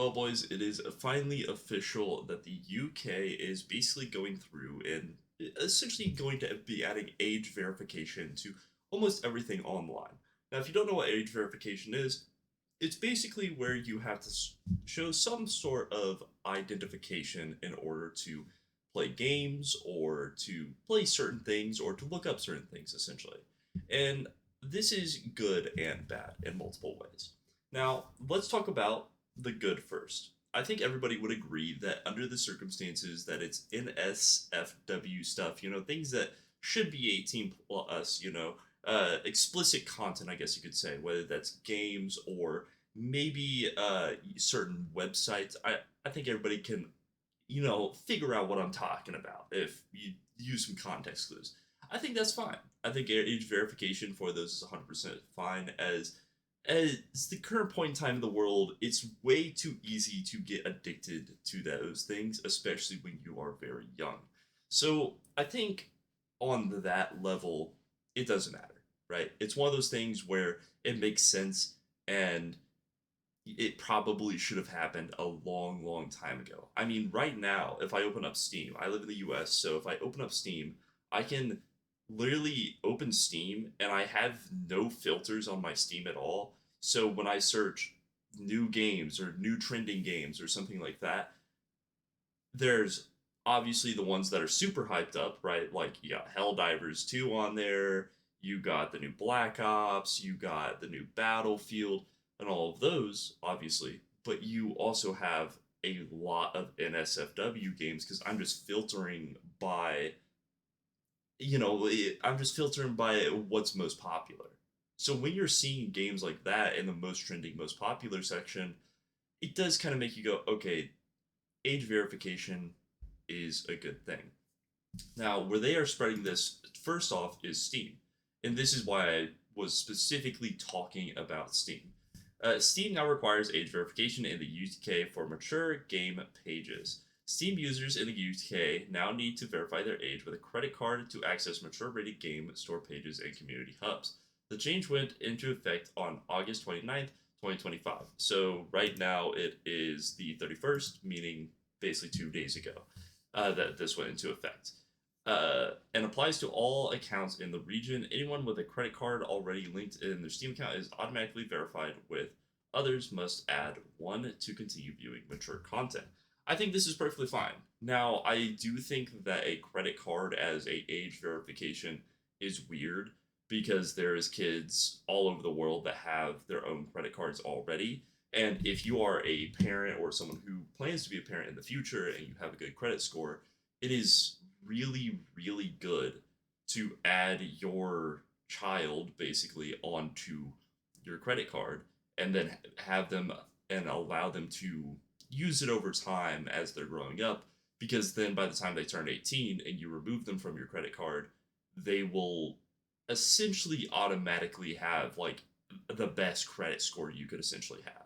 Well, boys, it is finally official that the UK is basically going through and essentially going to be adding age verification to almost everything online. Now, if you don't know what age verification is, it's basically where you have to show some sort of identification in order to play games or to play certain things or to look up certain things, essentially. And this is good and bad in multiple ways. Now, let's talk about the good first. I think everybody would agree that under the circumstances that it's NSFW stuff, things that should be 18 plus, explicit content, I guess you could say, whether that's games or maybe certain websites. I think everybody can, figure out what I'm talking about if you use some context clues. I think that's fine. I think age verification for those is 100% fine as the current point in time in the world, it's way too easy to get addicted to those things, especially when you are very young. So I think on that level, it doesn't matter, right? It's one of those things where it makes sense and it probably should have happened a long, long time ago. I mean, right now, if I open up Steam, I live in the US, so if I open up Steam, I can literally open Steam and I have no filters on my Steam at all. So when I search new games or new trending games or something like that, there's obviously the ones that are super hyped up, right? Like you got Helldivers 2 on there, you got the new Black Ops, you got the new Battlefield, and all of those, obviously. But you also have a lot of NSFW games because I'm just filtering by what's most popular. So when you're seeing games like that in the most trending, most popular section, it does kind of make you go, okay, age verification is a good thing. Now, where they are spreading this first off is Steam. And this is why I was specifically talking about Steam. Steam now requires age verification in the UK for mature game pages. Steam users in the UK now need to verify their age with a credit card to access mature rated game store pages and community hubs. The change went into effect on August 29th, 2025. So right now it is the 31st, meaning basically 2 days ago that this went into effect. And applies to all accounts in the region. Anyone with a credit card already linked in their Steam account is automatically verified with others must add one to continue viewing mature content. I think this is perfectly fine. Now, I do think that a credit card as a age verification is weird because there's kids all over the world that have their own credit cards already. And if you are a parent or someone who plans to be a parent in the future and you have a good credit score, it is really, really good to add your child basically onto your credit card and then have them and allow them to use it over time as they're growing up because then by the time they turn 18 and you remove them from your credit card, they will essentially automatically have like the best credit score you could essentially have.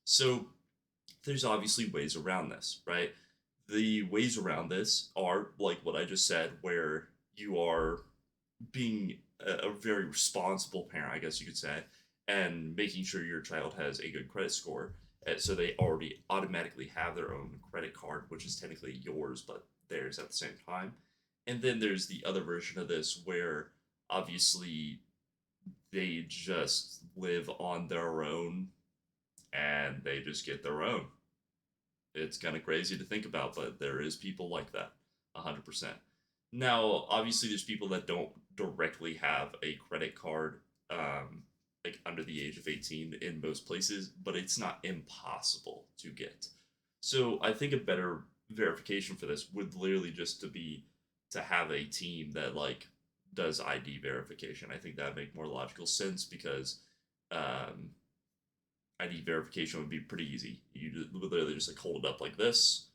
So there's obviously ways around this, right? The ways around this are like what I just said, where you are being a very responsible parent, I guess you could say, and making sure your child has a good credit score. So they already automatically have their own credit card, which is technically yours, but theirs at the same time. And then there's the other version of this where obviously they just live on their own and they just get their own. It's kind of crazy to think about, but there is people like that, 100%. Now, obviously, there's people that don't directly have a credit card, like under the age of 18 in most places, but it's not impossible to get. So I think a better verification for this would literally just to have a team that like does ID verification. I think that would make more logical sense because um, ID verification would be pretty easy. You literally just like hold it up like this,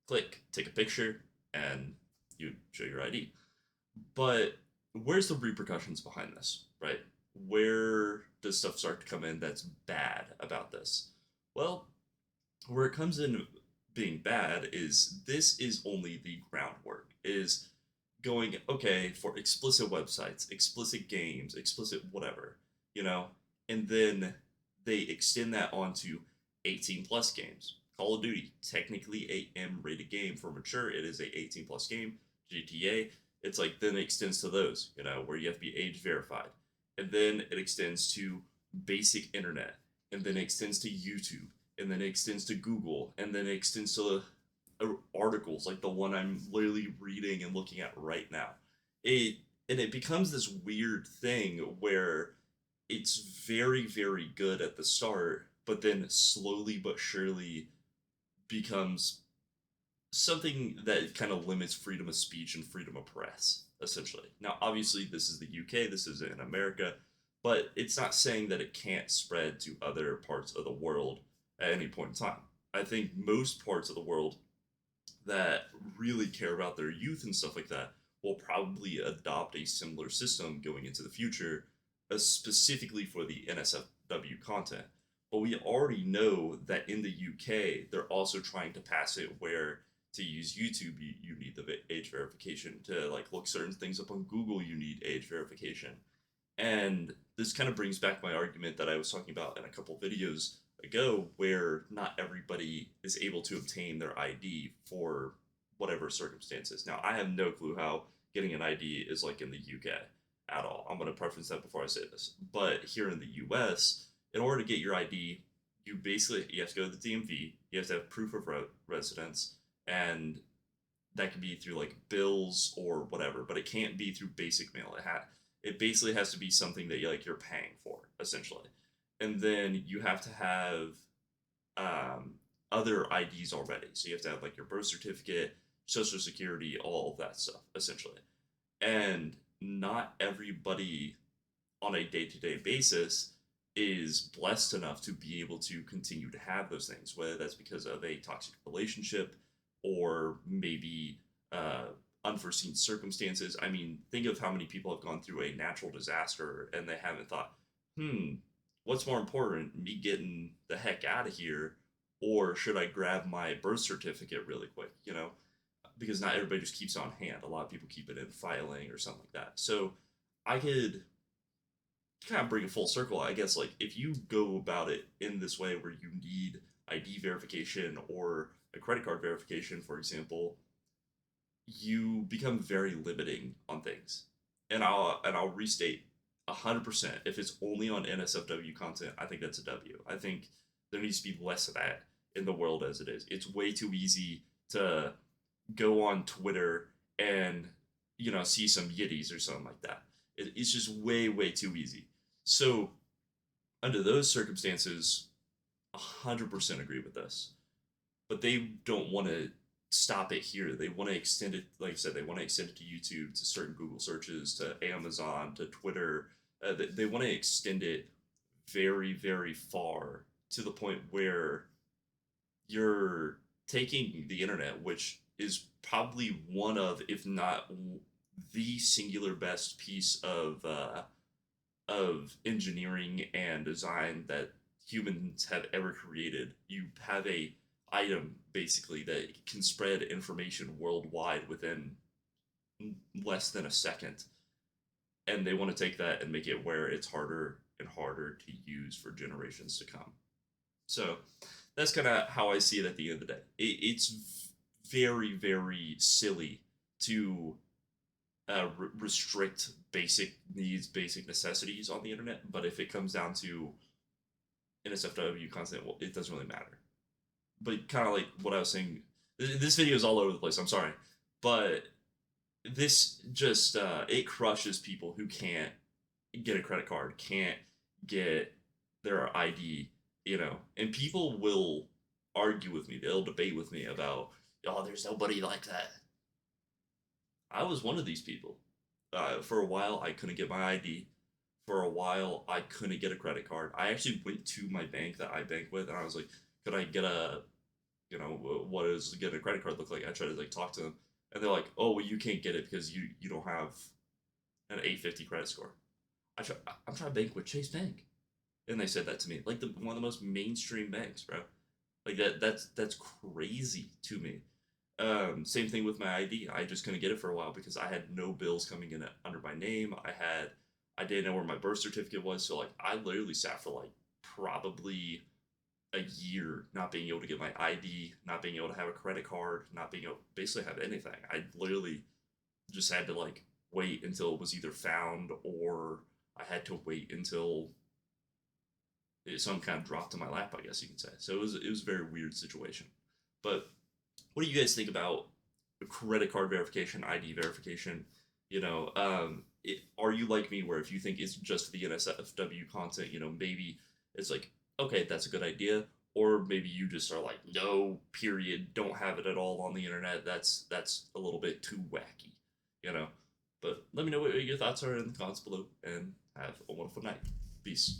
click, take a picture, and you show your ID. But where's the repercussions behind this, right? Where does stuff start to come in that's bad about this? Well, where it comes in being bad is this is only the groundwork. Is going, okay, for explicit websites, explicit games, explicit whatever, you know? And then they extend that onto 18 plus games. Call of Duty, technically a M rated game. For mature, it is a 18 plus game. GTA, it's like then it extends to those, where you have to be age verified. And then it extends to basic internet. And then it extends to YouTube. And then it extends to Google. And then it extends to articles like the one I'm literally reading and looking at right now. It and it becomes this weird thing where it's very, very good at the start, but then slowly but surely becomes something that kind of limits freedom of speech and freedom of press, essentially. Now, obviously, this is the UK, this is in America, but it's not saying that it can't spread to other parts of the world at any point in time. I think most parts of the world that really care about their youth and stuff like that will probably adopt a similar system going into the future, specifically for the NSFW content. But we already know that in the UK, they're also trying to pass it where to use YouTube, you need the age verification. To like look certain things up on Google, you need age verification. And this kind of brings back my argument that I was talking about in a couple videos ago, where not everybody is able to obtain their ID for whatever circumstances. Now, I have no clue how getting an ID is like in the UK at all. I'm going to preference that before I say this. But here in the US, in order to get your ID, you have to go to the DMV, you have to have proof of residence, and that can be through like bills or whatever, but it can't be through basic mail. It basically has to be something that you're paying for essentially, and then you have to have other IDs already. So you have to have like your birth certificate, social security, all of that stuff essentially, and not everybody on a day to day basis is blessed enough to be able to continue to have those things, whether that's because of a toxic relationship or maybe uh, unforeseen circumstances. I mean, think of how many people have gone through a natural disaster and they haven't thought, what's more important, me getting the heck out of here, or should I grab my birth certificate really quick, Because not everybody just keeps it on hand. A lot of people keep it in filing or something like that. So I could kind of bring it full circle, I guess. Like if you go about it in this way where you need ID verification or a credit card verification, for example, you become very limiting on things. And I'll restate 100%. If it's only on NSFW content, I think that's a W. I think there needs to be less of that in the world as it is. It's way too easy to go on Twitter and see some yiddies or something like that. It's just way, way too easy. So under those circumstances, 100% agree with this. But they don't want to stop it here. They want to extend it, like I said, they want to extend it to YouTube, to certain Google searches, to Amazon, to Twitter. They want to extend it very, very far to the point where you're taking the internet, which is probably one of, if not the singular best piece of engineering and design that humans have ever created. You have a item basically that can spread information worldwide within less than a second, and they want to take that and make it where it's harder and harder to use for generations to come. So that's kind of how I see it at the end of the day. It's very, very silly to restrict basic needs, basic necessities on the internet. But if it comes down to NSFW content, well, it doesn't really matter. But kind of like what I was saying, this video is all over the place. I'm sorry, but this just it crushes people who can't get a credit card, can't get their ID, and people will argue with me. They'll debate with me about, oh, there's nobody like that. I was one of these people. For a while, I couldn't get my ID. For a while, I couldn't get a credit card. I actually went to my bank that I bank with, and I was like, could I get what does getting a credit card look like? I tried to like talk to them, and they're like, oh, well, you can't get it because you don't have an 850 credit score. I'm trying to bank with Chase Bank, and they said that to me, like one of the most mainstream banks, bro. Like that's crazy to me. Same thing with my ID. I just couldn't get it for a while because I had no bills coming in under my name. I didn't know where my birth certificate was, so like I literally sat for like probably a year not being able to get my ID, not being able to have a credit card, not being able to basically have anything. I literally just had to like wait until it was either found, or I had to wait until some kind of dropped in my lap, I guess you can say. So it was a very weird situation. But what do you guys think about credit card verification, ID verification? Are you like me where if you think it's just for the NSFW content, maybe it's like, okay, that's a good idea, or maybe you just are like, no, period, don't have it at all on the internet. That's a little bit too wacky, you know. But let me know what your thoughts are in the comments below, and have a wonderful night. Peace.